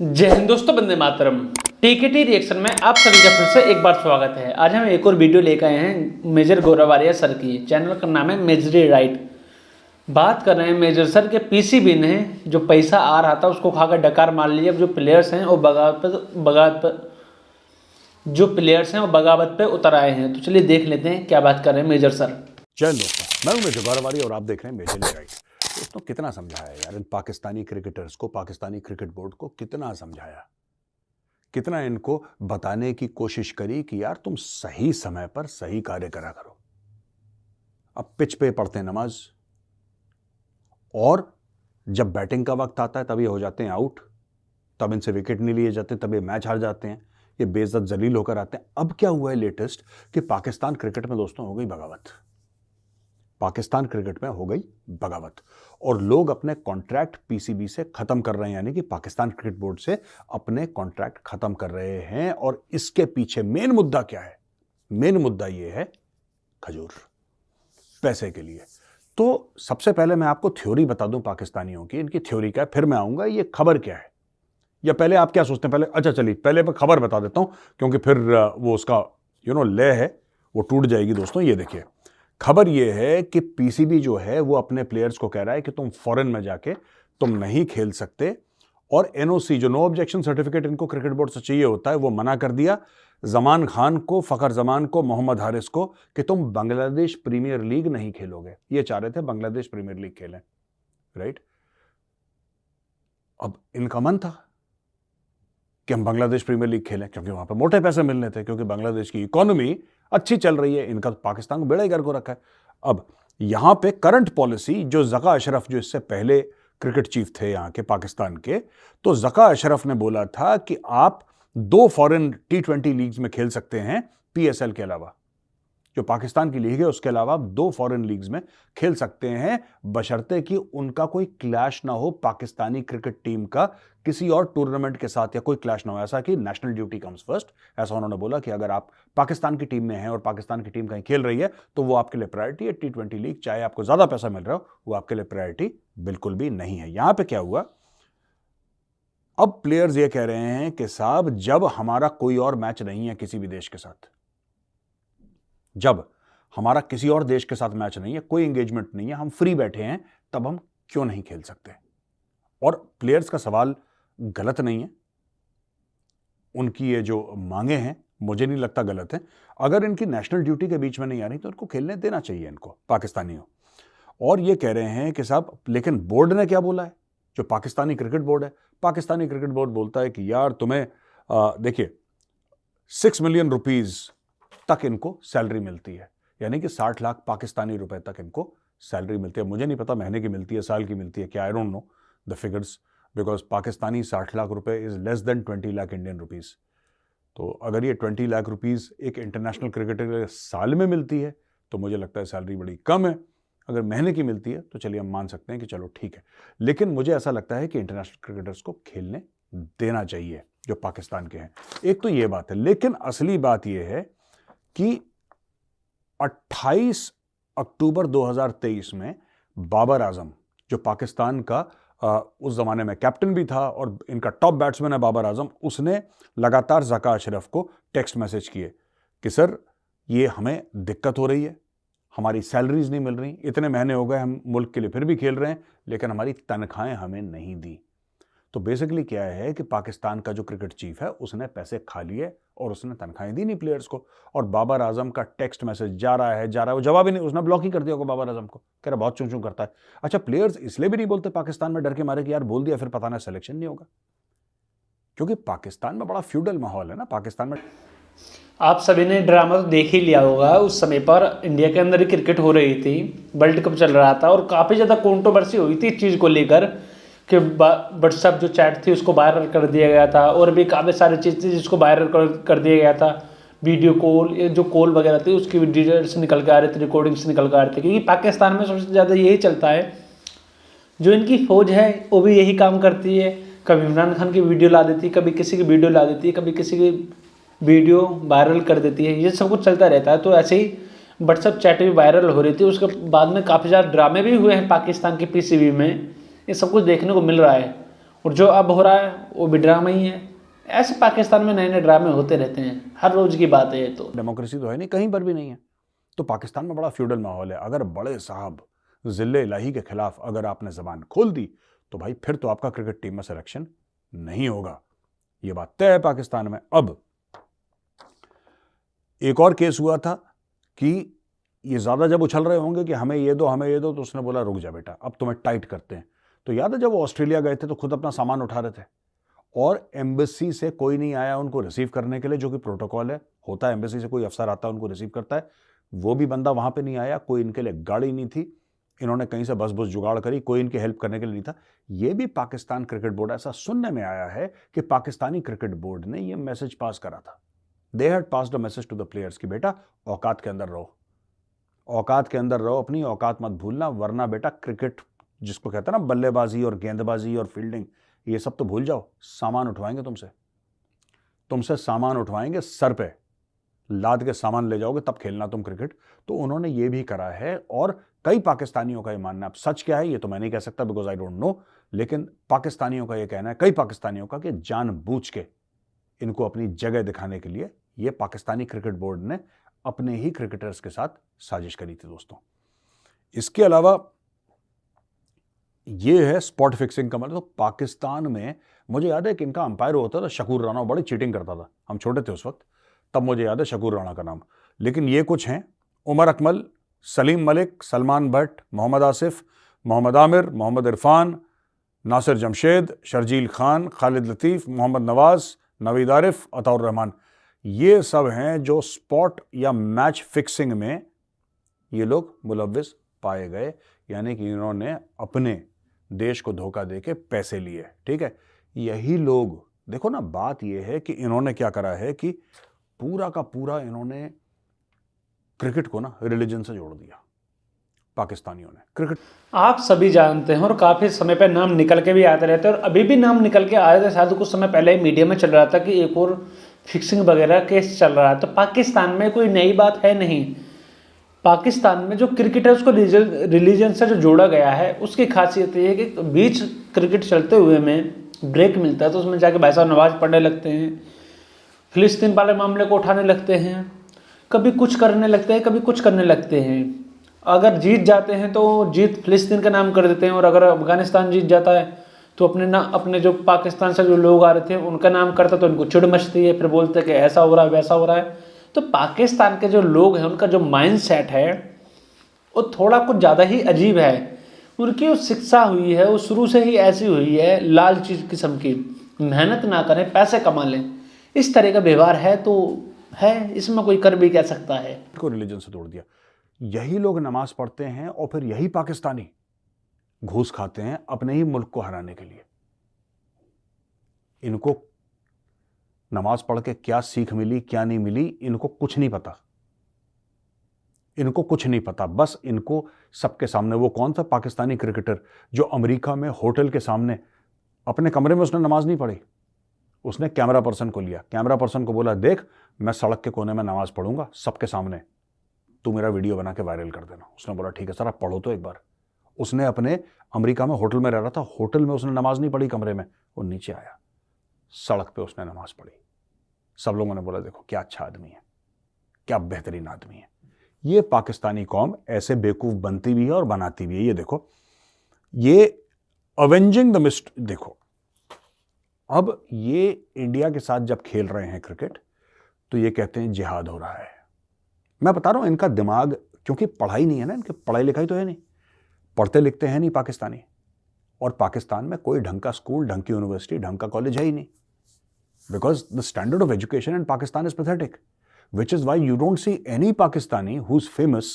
जय हिंद दोस्तों, वंदे मातरम। टीकेटी रिएक्शन में आप सभी का फिर से एक बार स्वागत है। आज हम एक और वीडियो लेकर आए हैं मेजर गौरवारिया सर की। चैनल का नाम है मेजरी राइट। बात कर रहे हैं मेजर सर के पीसीबी ने जो पैसा आ रहा था उसको खाकर डकार मार लिया। जो प्लेयर्स हैं वो बगावत पे उतर आए हैं। तो चलिए देख लेते हैं क्या बात कर रहे हैं मेजर सर। जय दोस्तों, मैं हूं मेजर गौरवारी और आप देख रहे हैं मेजर राइट। दोस्तों, कितना समझाया यार इन पाकिस्तानी क्रिकेटर्स को, पाकिस्तानी क्रिकेट बोर्ड को कितना समझाया, कितना इनको बताने की कोशिश करी कि यार तुम सही समय पर सही कार्य करा करो। अब पिच पे पढ़ते हैं नमाज और जब बैटिंग का वक्त आता है तब ये हो जाते हैं आउट, तब इनसे विकेट नहीं लिए जाते, तब ये मैच हार जाते हैं, ये बेइज्जत जलील होकर आते हैं। अब क्या हुआ है लेटेस्ट कि पाकिस्तान क्रिकेट में दोस्तों हो गई बगावत। पाकिस्तान क्रिकेट में हो गई बगावत और लोग अपने कॉन्ट्रैक्ट पीसीबी से खत्म कर रहे हैं, यानी कि पाकिस्तान क्रिकेट बोर्ड से अपने कॉन्ट्रैक्ट खत्म कर रहे हैं। और इसके पीछे मेन मुद्दा क्या है? मेन मुद्दा यह है खजूर, पैसे के लिए। तो सबसे पहले मैं आपको थ्योरी बता दूं पाकिस्तानियों की, इनकी थ्योरी क्या है, फिर मैं आऊंगा ये खबर क्या है। या पहले आप क्या सोचते हैं? पहले अच्छा चलिए पहले मैं खबर बता देता हूं, क्योंकि फिर वो उसका लय है वो टूट जाएगी। दोस्तों ये देखिए, खबर यह है कि पीसीबी जो है वो अपने प्लेयर्स को कह रहा है कि तुम फॉरेन में जाके तुम नहीं खेल सकते, और एनओसी जो नो ऑब्जेक्शन सर्टिफिकेट इनको क्रिकेट बोर्ड से चाहिए होता है वो मना कर दिया जमान खान को, फखर जमान को, मोहम्मद हारिस को कि तुम बांग्लादेश प्रीमियर लीग नहीं खेलोगे। ये चाह रहे थे बांग्लादेश प्रीमियर लीग खेलें, राइट। अब इनका मन था कि हम बांग्लादेश प्रीमियर लीग खेलें क्योंकि वहां पर मोटे पैसे मिलने थे, क्योंकि बांग्लादेश की इकोनॉमी अच्छी चल रही है। इनका पाकिस्तान को बेड़ा ही गर्क हो रखा है। अब यहां पे करंट पॉलिसी जो जका अशरफ, जो इससे पहले क्रिकेट चीफ थे यहां के पाकिस्तान के, तो जका अशरफ ने बोला था कि आप 2 फॉरेन T20 लीग्स में खेल सकते हैं पीएसएल के अलावा। जो पाकिस्तान की लीग है उसके अलावा आप 2 फॉरेन लीग्स में खेल सकते हैं, बशर्ते कि उनका कोई क्लैश ना हो पाकिस्तानी क्रिकेट टीम का किसी और टूर्नामेंट के साथ, या कोई क्लैश ना हो, ऐसा कि नेशनल ड्यूटी कम्स फर्स्ट। ऐसा उन्होंने बोला कि अगर आप पाकिस्तान की टीम में हैं और पाकिस्तान की टीम कहीं खेल रही है तो वो आपके लिए प्रायोरिटी है। T20 लीग चाहे आपको ज्यादा पैसा मिल रहा हो, वो आपके लिए प्रायोरिटी बिल्कुल भी नहीं है। यहां पर क्या हुआ, अब प्लेयर्स ये कह रहे हैं कि साहब जब हमारा कोई और मैच नहीं है किसी भी देश के साथ, जब हमारा किसी और देश के साथ मैच नहीं है, कोई एंगेजमेंट नहीं है, हम फ्री बैठे हैं, तब हम क्यों नहीं खेल सकते? और प्लेयर्स का सवाल गलत नहीं है, उनकी ये जो मांगे हैं मुझे नहीं लगता गलत है। अगर इनकी नेशनल ड्यूटी के बीच में नहीं आ रही तो इनको खेलने देना चाहिए इनको, पाकिस्तानियों। और ये कह रहे हैं कि साहब, लेकिन बोर्ड ने क्या बोला है, जो पाकिस्तानी क्रिकेट बोर्ड है, पाकिस्तानी क्रिकेट बोर्ड बोलता है कि यार तुम्हें देखिए 6 मिलियन रुपीज तक इनको सैलरी मिलती है, यानी कि 60 लाख पाकिस्तानी रुपए तक इनको सैलरी मिलती है। मुझे नहीं पता महीने की मिलती है, साल की मिलती है क्या, I don't know the figures, because Pakistani 60 lakh रुपए is less than 20 lakh Indian rupees. तो अगर ये 20 लाख रुपीज एक इंटरनेशनल क्रिकेटर के साल में मिलती है तो मुझे लगता है सैलरी बड़ी कम है। अगर महीने की मिलती है तो चलिए हम मान सकते हैं कि चलो ठीक है, लेकिन मुझे ऐसा लगता है कि इंटरनेशनल क्रिकेटर्स को खेलने देना चाहिए जो पाकिस्तान के हैं। एक तो ये बात है, लेकिन असली बात यह है कि 28 अक्टूबर 2023 में बाबर आजम, जो पाकिस्तान का उस जमाने में कैप्टन भी था और इनका टॉप बैट्समैन है बाबर आजम, उसने लगातार जका अशरफ को टेक्स्ट मैसेज किए कि सर ये हमें दिक्कत हो रही है, हमारी सैलरीज नहीं मिल रही, इतने महीने हो गए हम मुल्क के लिए फिर भी खेल रहे हैं, लेकिन हमारी तनख्वाहें हमें नहीं दी। तो बेसिकली क्या है कि पाकिस्तान का जो क्रिकेट चीफ है उसने पैसे खा लिए और उसने तनख्वाहें दी नहीं प्लेयर्स को। और बाबर आजम का टेक्स्ट मैसेज जा रहा है, वो जवाब ही नहीं, उसने ब्लॉक ही कर दिया होगा बाबर आजम को, कह रहा बहुत चूं चूं करता है। अच्छा, प्लेयर्स इसलिए भी नहीं बोलते पाकिस्तान में, डर के मारे कि यार बोल दिया फिर पता ना सिलेक्शन नहीं होगा, क्योंकि पाकिस्तान में बड़ा फ्यूडल माहौल है ना। पाकिस्तान में आप सभी ने ड्रामा तो देख ही लिया होगा। उस समय पर इंडिया के अंदर ही क्रिकेट हो रही थी, वर्ल्ड कप चल रहा था और काफ़ी ज़्यादा कंट्रोवर्सी हुई थी इस चीज़ को लेकर कि व्हाट्सएप जो चैट थी उसको वायरल कर दिया गया था, और भी काफ़ी सारी चीज़ थी जिसको वायरल कर दिया गया था। वीडियो कॉल, जो कॉल वगैरह थी उसकी डिटेल्स निकल के आ रही थी, रिकॉर्डिंग्स निकल के आ रही थी, क्योंकि पाकिस्तान में सबसे ज़्यादा यही चलता है। जो इनकी फौज है वो भी यही काम करती है, कभी इमरान खान की वीडियो ला देती है, कभी किसी की वीडियो ला देती है, कभी किसी की वीडियो वायरल कर देती है, ये सब कुछ चलता रहता है। तो ऐसे ही व्हाट्सएप चैट भी वायरल हो रही थी, उसके बाद में काफ़ी ज़्यादा ड्रामे भी हुए हैं पाकिस्तान के पीसीबी में, ये सब कुछ देखने को मिल रहा है। और जो अब हो रहा है वो भी ड्रामा ही है। ऐसे पाकिस्तान में नए नए ड्रामे होते रहते हैं, हर रोज की बात है ये तो। डेमोक्रेसी तो है नहीं, कहीं पर भी नहीं है। तो पाकिस्तान में बड़ा फ्यूडल माहौल है। अगर बड़े साहब जिले इलाही के खिलाफ अगर आपने जबान खोल दी तो भाई फिर तो आपका क्रिकेट टीम में सिलेक्शन नहीं होगा, ये बात तय है पाकिस्तान में। अब एक और केस हुआ था कि ये ज्यादा जब उछल रहे होंगे कि हमें ये दो हमें ये दो, तो उसने बोला रुक जा बेटा, अब तुम्हें टाइट करते हैं। तो याद है जब वो ऑस्ट्रेलिया गए थे तो खुद अपना सामान उठा रहे थे और एम्बेसी से कोई नहीं आया उनको रिसीव करने के लिए, जो कि प्रोटोकॉल है, होता है एम्बेसी से कोई अफसर आता है उनको रिसीव करता है। वो भी बंदा वहां पे नहीं आया, कोई इनके लिए गाड़ी नहीं थी, इन्होंने कहीं से बस बस जुगाड़ करी, कोई इनकी हेल्प करने के लिए नहीं था। ये भी पाकिस्तान क्रिकेट बोर्ड, ऐसा सुनने में आया है कि पाकिस्तानी क्रिकेट बोर्ड ने ये मैसेज पास करा था। They had passed a message to the players कि बेटा औकात के अंदर रहो, औकात के अंदर रहो, अपनी औकात मत भूलना, वरना बेटा क्रिकेट जिसको कहते हैं ना बल्लेबाजी और गेंदबाजी और फील्डिंग, ये सब तो भूल जाओ, सामान उठवाएंगे तुमसे सामान उठवाएंगे, सर पे लाद के सामान ले जाओगे तब खेलना तुम क्रिकेट। तो उन्होंने ये भी करा है और कई पाकिस्तानियों का ये मानना है, अब सच क्या है ये तो मैं नहीं कह सकता बिकॉज आई डोंट नो, लेकिन पाकिस्तानियों का ये कहना है, कई पाकिस्तानियों का, कि जानबूझ के इनको अपनी जगह दिखाने के लिए ये पाकिस्तानी क्रिकेट बोर्ड ने अपने ही क्रिकेटर्स के साथ साजिश करी थी दोस्तों। इसके अलावा ये है स्पॉट फिक्सिंग का मतलब। तो पाकिस्तान में मुझे याद है कि इनका अंपायर होता था शकूर राणा, बड़ी चीटिंग करता था, हम छोटे थे उस वक्त, तब मुझे याद है शकूर राणा का नाम। लेकिन ये कुछ हैं, उमर अकमल, सलीम मलिक, सलमान भट्ट, मोहम्मद आसिफ, मोहम्मद आमिर, मोहम्मद इरफान, नासिर जमशेद, शर्जील खान, खालिद लतीफ़, मोहम्मद नवाज, नवीद आरिफ, अताउर रहमान, ये सब हैं जो स्पॉट या मैच फिक्सिंग में ये लोग मुलव्विस पाए गए, यानी कि इन्होंने अपने देश को धोखा देके पैसे लिए। ठीक है, यही लोग, देखो ना, बात यह है कि इन्होंने क्या करा है कि पूरा का पूरा इन्होंने क्रिकेट को ना रिलीजन से जोड़ दिया पाकिस्तानियों ने। क्रिकेट आप सभी जानते हैं और काफ़ी समय पे नाम निकल के भी आते रहते हैं, और अभी भी नाम निकल के आ रहे थे। शायद कुछ समय पहले ही मीडिया में चल रहा था कि एक और फिक्सिंग वगैरह केस चल रहा है। तो पाकिस्तान में कोई नई बात है नहीं। पाकिस्तान में जो क्रिकेट है उसको रिलीजन से जो जोड़ा गया है, उसकी खासियत ये है कि बीच क्रिकेट चलते हुए में ब्रेक मिलता है तो उसमें जाके भाई साहब नमाज पढ़ने लगते हैं, फिलिस्तीन वाले मामले को उठाने लगते हैं, कभी कुछ करने लगते हैं, कभी कुछ करने लगते हैं। अगर जीत जाते हैं तो जीत फिलिस्तीन का नाम कर देते हैं, और अगर अफगानिस्तान जीत जाता है तो अपने जो पाकिस्तान से जो लोग आ रहे थे उनका नाम करता, तो उनको चिढ़ मचती है, फिर बोलते हैं कि ऐसा हो रहा है वैसा हो रहा है। तो पाकिस्तान के जो लोग हैं उनका जो माइंड सेट है वो थोड़ा कुछ ज़्यादा ही अजीब है। उनकी जो शिक्षा हुई है वो शुरू से ही ऐसी हुई है, लालची किस्म की, मेहनत ना करें पैसे कमा लें, इस तरह का व्यवहार है। तो है, इसमें कोई कर भी कह सकता है। को रिलीजन से तोड़ दिया। यही लोग नमाज पढ़ते हैं और फिर यही पाकिस्तानी घूस खाते हैं अपने ही मुल्क को हराने के लिए। इनको नमाज पढ़ के क्या सीख मिली क्या नहीं मिली इनको कुछ नहीं पता, इनको कुछ नहीं पता। बस इनको सबके सामने, वो कौन था पाकिस्तानी क्रिकेटर जो अमेरिका में होटल के सामने अपने कमरे में उसने नमाज नहीं पढ़ी, उसने कैमरा पर्सन को लिया, कैमरा पर्सन को बोला देख मैं सड़क के कोने में नमाज पढ़ूंगा सबके सामने, तू मेरा वीडियो बना के वायरल कर देना। उसने बोला ठीक है सर आप पढ़ो तो एक बार। उसने अपने अमेरिका में होटल में रह रहा था, होटल में उसने नमाज नहीं पढ़ी कमरे में, वो नीचे आया सड़क पे उसने नमाज पढ़ी। सब लोगों ने बोला देखो क्या अच्छा आदमी है, क्या बेहतरीन आदमी है। ये पाकिस्तानी कौम ऐसे बेवकूफ बनती भी है और बनाती भी है। ये देखो, ये अवेंजिंग द मिस्ट, देखो अब ये इंडिया के साथ जब खेल रहे हैं क्रिकेट तो ये कहते हैं जिहाद हो रहा है। मैं बता रहा हूं इनका दिमाग, क्योंकि पढ़ाई नहीं है ना, इनके पढ़ाई लिखाई तो है नहीं, पढ़ते लिखते हैं नहीं पाकिस्तानी, और पाकिस्तान में कोई ढंग का स्कूल, ढंग की यूनिवर्सिटी, ढंग का कॉलेज है ही नहीं, because the standard of education in Pakistan is pathetic, which is why you don't see any Pakistani who's famous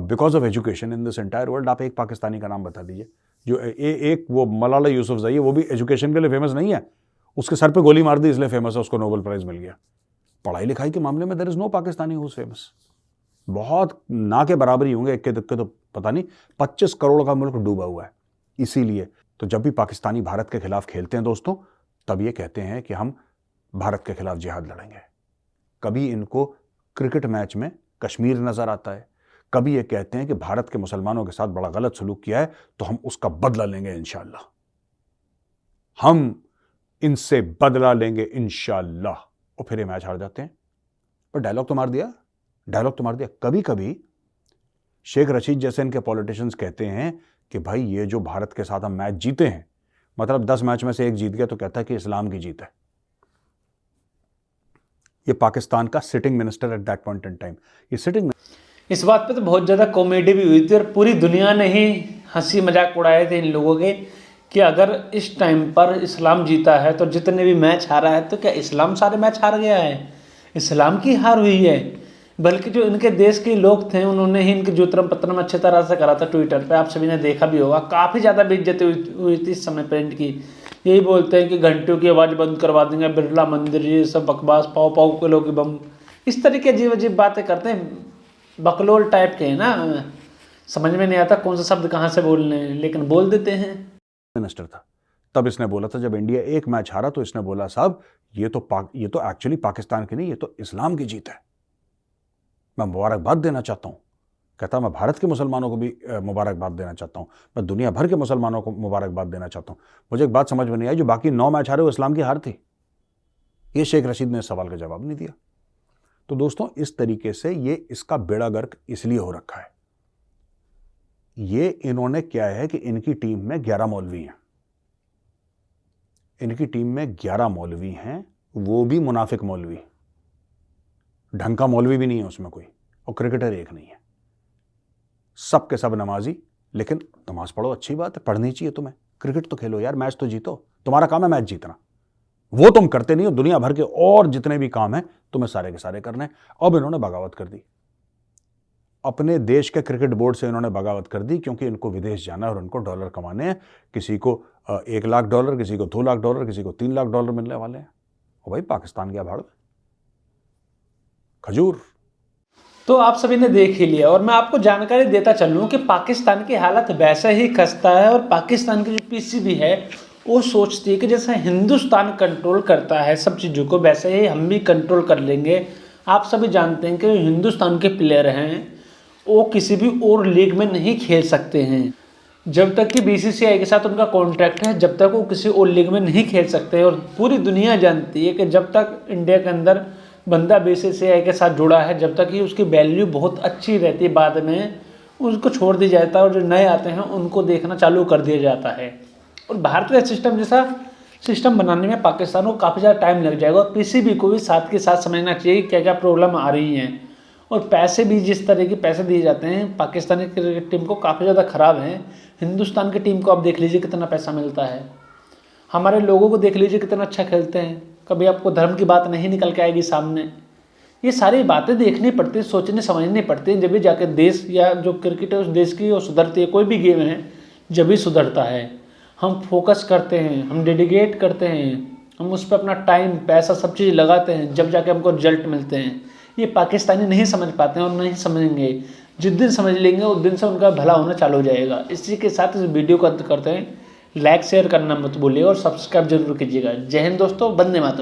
because of education in this entire world। आप एक पाकिस्तानी का नाम बता दीजिए जो एक वो मलाला यूसुफजई है, वो भी एजुकेशन के लिए फेमस नहीं है, उसके सर पे गोली मार दी इसलिए फेमस है, उसको नोबेल प्राइज मिल गया। पढ़ाई लिखाई के मामले में there is no Pakistani who's famous. बहुत ना के बराबरी होंगे, इक्के दुक्के तो पता नहीं, 25 करोड़ का मुल्क डूबा हुआ है। इसीलिए तो जब भी पाकिस्तानी भारत के खिलाफ खेलते हैं दोस्तों, तब ये कहते हैं कि हम भारत के खिलाफ जिहाद लड़ेंगे। कभी इनको क्रिकेट मैच में कश्मीर नजर आता है, कभी ये कहते हैं कि भारत के मुसलमानों के साथ बड़ा गलत सलूक किया है तो हम उसका बदला लेंगे इंशाअल्लाह। हम इनसे बदला लेंगे इंशाल्लाह, और फिर ये मैच हार जाते हैं। पर डायलॉग तो मार दिया। कभी कभी शेख रशीद जैसे इनके पॉलिटिशियंस कहते हैं कि भाई ये जो भारत के साथ हम मैच जीते हैं, मतलब 10 मैच में से 1 जीत गया तो कहता है कि इस्लाम की जीत है। ये पाकिस्तान का sitting minister at that point in time, ये सिटिंग। इस बात पे तो बहुत ज़्यादा कॉमेडी भी हुई थी और पूरी दुनिया ने ही हंसी मजाक उड़ाए थे इन लोगों के कि अगर इस टाइम पर इस्लाम जीता है तो जितने भी मैच हारा है तो क्या इस्लाम सारे मैच हार गया है? इस्लाम की हार हुई है। बल्कि जो इनके देश के लोग थे उन्होंने ही इनके जुतरम पतरम अच्छे तरह से करा था। ट्विटर पे आप सभी ने देखा भी होगा, काफ़ी ज़्यादा बेइज्जती हुई थी इस समय प्रिंट की। यही बोलते हैं कि घंटियों की आवाज़ बंद करवा देंगे, बिरला मंदिर, ये सब बकवास, पाव पाव किलो की बम, इस तरीके अजीब अजीब बातें करते हैं। बकलोल टाइप के हैं ना, समझ में नहीं आता कौन सा शब्द कहाँ से बोलने हैं, लेकिन बोल देते हैं। मिनिस्टर था तब इसने बोला था, जब इंडिया 1 मैच हारा तो इसने बोला साहब ये तो एक्चुअली पाकिस्तान की नहीं, ये तो इस्लाम की जीत है, मैं मुबारकबाद देना चाहता हूं। कहता मैं भारत के मुसलमानों को भी मुबारकबाद देना चाहता हूं, मैं दुनिया भर के मुसलमानों को मुबारकबाद देना चाहता हूं। मुझे एक बात समझ में नहीं आई, जो बाकी 9 मैच हारे वो इस्लाम की हार थी? ये शेख रशीद ने इस सवाल का जवाब नहीं दिया। तो दोस्तों इस तरीके से ये इसका बेड़ा गर्क इसलिए हो रखा है। ये इन्होंने क्या है कि इनकी टीम में 11 मौलवी हैं, इनकी टीम में 11 मौलवी हैं, वो भी मुनाफिक मौलवी, ढंग का मौलवी भी नहीं है उसमें कोई, और क्रिकेटर एक नहीं है, सब के सब नमाजी। लेकिन नमाज पढ़ो, अच्छी बात है, पढ़नी चाहिए तुम्हें, क्रिकेट तो खेलो यार, मैच तो जीतो, तुम्हारा काम है मैच जीतना, वो तुम करते नहीं हो। दुनिया भर के और जितने भी काम हैं तुम्हें सारे के सारे करने। अब इन्होंने बगावत कर दी, अपने देश के क्रिकेट बोर्ड से इन्होंने बगावत कर दी, क्योंकि इनको विदेश जाना है और उनको डॉलर कमाने हैं। किसी को $1 लाख, किसी को $2 लाख, किसी को $3 लाख मिलने वाले हैं। और भाई पाकिस्तान गया भाड़ में खजूर। तो आप सभी ने देख ही लिया, और मैं आपको जानकारी देता चलूँ कि पाकिस्तान की हालत वैसे ही खस्ता है, और पाकिस्तान की जो पीसीबी है वो सोचती है कि जैसे हिंदुस्तान कंट्रोल करता है सब चीज़ों को, वैसे ही हम भी कंट्रोल कर लेंगे। आप सभी जानते हैं कि हिंदुस्तान के प्लेयर हैं वो किसी भी और लीग में नहीं खेल सकते हैं। जब तक कि बीसीसीआई के साथ उनका कॉन्ट्रैक्ट है, जब तक वो किसी और लीग में नहीं खेल सकते। और पूरी दुनिया जानती है कि जब तक इंडिया के अंदर बंदा बीसीसीआई के साथ जुड़ा है, जब तक ही उसकी वैल्यू बहुत अच्छी रहती है, बाद में उसको छोड़ दिया जाता है और जो नए आते हैं उनको देखना चालू कर दिया जाता है। और भारतीय सिस्टम जैसा सिस्टम बनाने में पाकिस्तान को काफ़ी ज़्यादा टाइम लग जाएगा, और पीसीबी को भी साथ के साथ समझना चाहिए क्या क्या प्रॉब्लम आ रही हैं। और पैसे भी जिस तरह के पैसे दिए जाते हैं पाकिस्तानी क्रिकेट टीम को काफ़ी ज़्यादा ख़राब हैं। हिंदुस्तान की टीम को आप देख लीजिए कितना पैसा मिलता है, हमारे लोगों को देख लीजिए कितना अच्छा खेलते हैं, कभी आपको धर्म की बात नहीं निकल के आएगी सामने। ये सारी बातें देखनी पड़ती, सोचनी समझनी पड़ती, जब भी जाकर देश या जो क्रिकेट है उस देश की वो सुधरती है। कोई भी गेम है जब भी सुधरता है, हम फोकस करते हैं, हम डेडिकेट करते हैं, हम उस पर अपना टाइम पैसा सब चीज़ लगाते हैं, जब जाके हमको रिजल्ट मिलते हैं। ये पाकिस्तानी नहीं समझ पाते हैं और नहीं समझेंगे। जिस दिन समझ लेंगे उस दिन से उनका भला होना चालू हो जाएगा। इसी के साथ इस वीडियो को अंत करते हैं। लाइक शेयर करना मत भूलिएगा और सब्सक्राइब जरूर कीजिएगा। जय हिंद दोस्तों, वंदे मातरम।